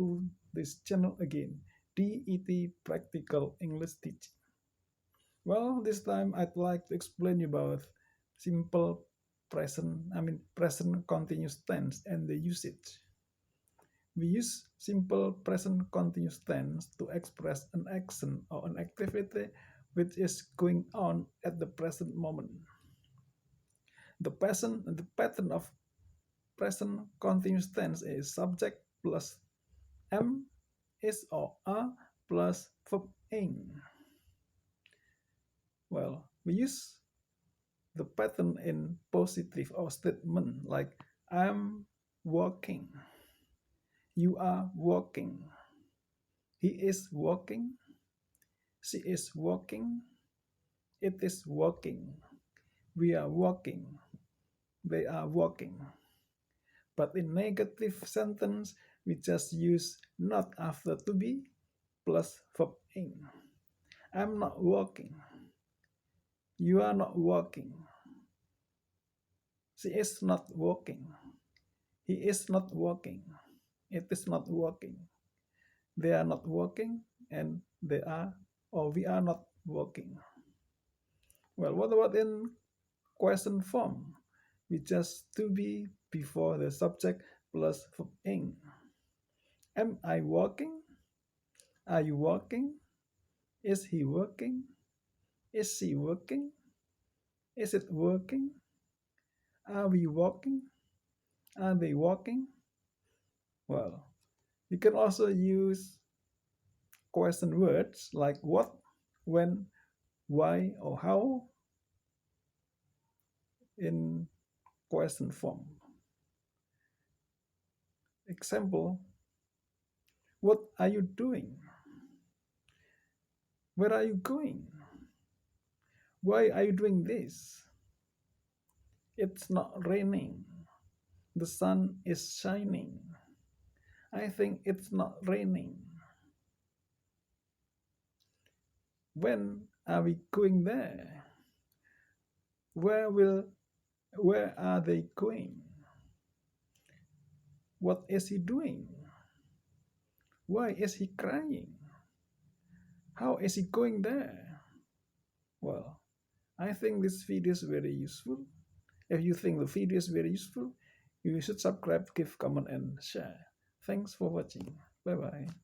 to this channel again, DET Practical English Teaching. Well, this time I'd like to explain you about simple present continuous tense and the usage. We use simple present continuous tense to express an action or an activity which is going on at the present moment. The pattern of present continuous tense is subject plus am, is or are plus verb ing. Well, we use the pattern in positive or statement like I'm walking, you are walking, he is walking, she is walking, it is walking, we are walking, they are walking. But in negative sentence, we just use not after to be plus verb ing. I'm not walking. You are not walking. She is not walking. He is not walking. It is not walking. They are not walking, and they are or we are not walking. Well, what about in question form? We just to be before the subject plus verb ing. Am I walking? Are you walking? Is he working? Is she working? Is it working? Are we walking? Are they walking? Well, you can also use question words like what, when, why, or how in question form. Example, what are you doing? Where are you going? Why are you doing this? It's not raining. The sun is shining. I think it's not raining. When are we going there? Where are they going? What is he doing? Why is he crying? How is he going there? Well, I think this video is very useful. If you think the video is very useful, you should subscribe, give, comment, and share. Thanks for watching. Bye-bye.